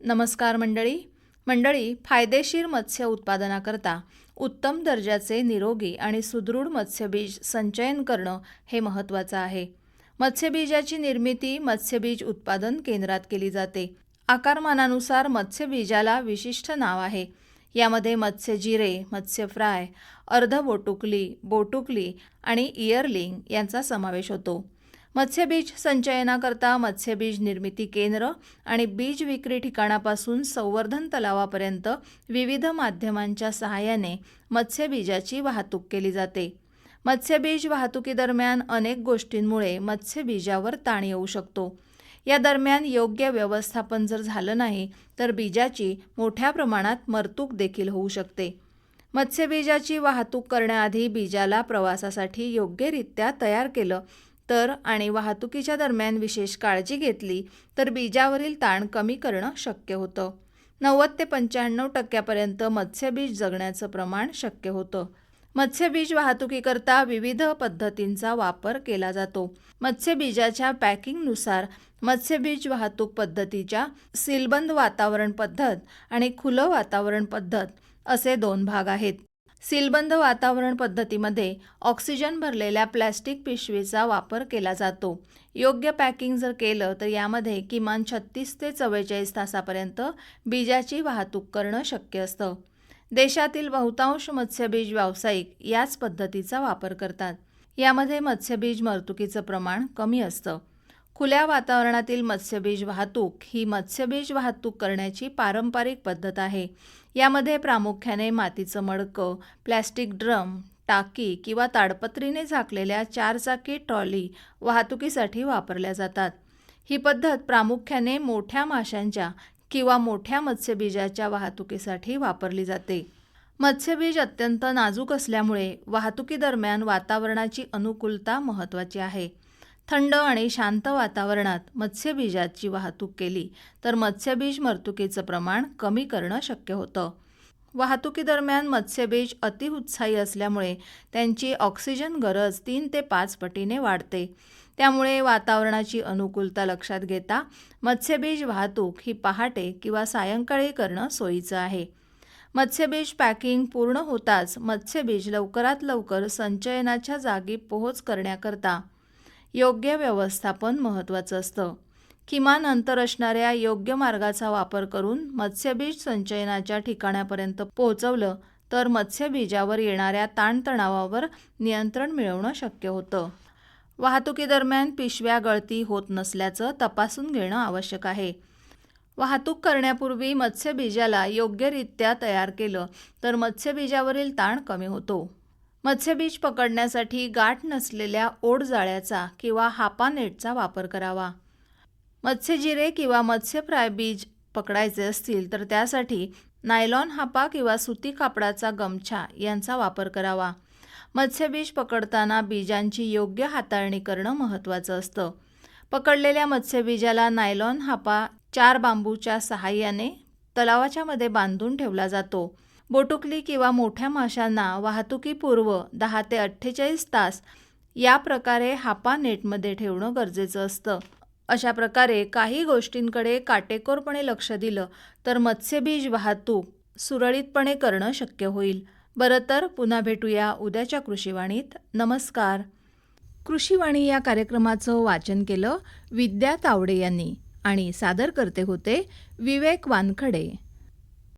नमस्कार मंडळी, फायदेशीर मत्स्य उत्पादनाकरता उत्तम दर्जाचे निरोगी आणि सुदृढ मत्स्यबीज संचयन करणं हे महत्त्वाचं आहे. मत्स्यबीजाची निर्मिती मत्स्यबीज उत्पादन केंद्रात केली जाते. आकारमानानुसार मत्स्यबीजाला विशिष्ट नाव आहे. यामध्ये मत्स्य जिरे, मत्स्य फ्राय, अर्ध बोटुकली, बोटुकली आणि इयरलिंग यांचा समावेश होतो. मत्स्यबीज संचयनाकरता मत्स्यबीज निर्मिती केंद्र आणि बीज विक्री ठिकाणापासून संवर्धन तलावापर्यंत विविध माध्यमांच्या सहाय्याने मत्स्यबीजाची वाहतूक केली जाते. मत्स्यबीज वाहतुकीदरम्यान अनेक गोष्टींमुळे मत्स्यबीजावर ताण येऊ शकतो. या दरम्यान योग्य व्यवस्थापन जर झालं नाही तर बीजाची मोठ्या प्रमाणात मरतूक देखील होऊ शकते. मत्स्यबीजाची वाहतूक करण्याआधी बीजाला प्रवासासाठी योग्यरित्या तयार केलं तर आणि वाहतुकीच्या दरम्यान विशेष काळजी घेतली तर बीजावरील ताण कमी करणं शक्य होतं. 90 ते 95% मत्स्यबीज जगण्याचं प्रमाण शक्य होतं. मत्स्यबीज वाहतुकीकरता विविध पद्धतींचा वापर केला जातो. मत्स्यबीजाच्या पॅकिंगनुसार मत्स्यबीज वाहतूक पद्धतीच्या सीलबंद वातावरण पद्धत आणि खुलं वातावरण पद्धत असे 2 भाग आहेत. सीलबंद वातावरण पद्धतीमध्ये ऑक्सिजन भरलेल्या प्लॅस्टिक पिशवीचा वापर केला जातो. योग्य पॅकिंग जर केलं तर यामध्ये किमान 36 ते 44 तासापर्यंत बीजाची वाहतूक करणं शक्य असतं. देशातील बहुतांश मत्स्यबीज व्यावसायिक याच पद्धतीचा वापर करतात. यामध्ये मत्स्यबीज मरतुकीचं प्रमाण कमी असतं. खुल्या वातावरणातील मत्स्यबीज वाहतूक ही मत्स्यबीज वाहतूक करण्याची पारंपरिक पद्धत आहे. यामध्ये प्रामुख्याने मातीचं मडकं, प्लॅस्टिक ड्रम, टाकी किंवा ताडपत्रीने झाकलेल्या 4-चाकी ट्रॉली वाहतुकीसाठी वापरल्या जातात. ही पद्धत प्रामुख्याने मोठ्या माशांच्या किंवा मोठ्या मत्स्यबीजाच्या वाहतुकीसाठी वापरली जाते. मत्स्यबीज अत्यंत नाजूक असल्यामुळे वाहतुकीदरम्यान वातावरणाची अनुकूलता महत्त्वाची आहे. थंड आणि शांत वातावरणात मत्स्यबीजाची वाहतूक केली तर मत्स्यबीज मरतुकीचं प्रमाण कमी करणं शक्य होतं. वाहतुकीदरम्यान मत्स्यबीज अतिउत्साही असल्यामुळे त्यांची ऑक्सिजन गरज 3 ते 5 पटीने वाढते. त्यामुळे वातावरणाची अनुकूलता लक्षात घेता मत्स्यबीज वाहतूक ही पहाटे किंवा सायंकाळी करणं सोयीचं आहे. मत्स्यबीज पॅकिंग पूर्ण होताच मत्स्यबीज लवकरात लवकर संचयनाच्या जागी पोहोच करण्याकरता योग्य व्यवस्थापन महत्त्वाचं असतं. किमान अंतर असणाऱ्या योग्य मार्गाचा वापर करून मत्स्यबीज संचयनाच्या ठिकाणापर्यंत पोहोचवलं तर मत्स्यबीजावर येणाऱ्या ताणतणावावर नियंत्रण मिळवणं शक्य होतं. वाहतुकीदरम्यान पिशव्या गळती होत नसल्याचं तपासून घेणं आवश्यक आहे. वाहतूक करण्यापूर्वी मत्स्यबीजाला योग्यरित्या तयार केलं तर मत्स्यबीजावरील ताण कमी होतो. मत्स्यबीज पकडण्यासाठी गाठ नसलेल्या ओढजाळ्याचा किंवा हापा नेटचा वापर करावा. मत्स्यजिरे किंवा मत्स्य फ्राय बीज पकडायचे असतील तर त्यासाठी नायलॉन हापा किंवा सुती कापडाचा गमछा यांचा वापर करावा. मत्स्यबीज पकडताना बीजांची योग्य हाताळणी करणं महत्त्वाचं असतं. पकडलेल्या मत्स्यबीजाला नायलॉन हापा 4 बांबूच्या सहाय्याने तलावाच्या मध्ये बांधून ठेवला जातो. बोटुकली किंवा मोठ्या माशांना वाहतुकीपूर्व 10 ते 48 तास या प्रकारे हापा नेटमध्ये ठेवणं गरजेचं असतं. अशा प्रकारे काही गोष्टींकडे काटेकोरपणे लक्ष दिलं तर मत्स्यबीज वाहतूक सुरळीतपणे करणं शक्य होईल. बरं तर पुन्हा भेटूया उद्याच्या कृषीवाणीत. नमस्कार. कृषीवाणी या कार्यक्रमाचं वाचन केलं विद्या तावडे यांनी आणि सादर करते होते विवेक वानखडे.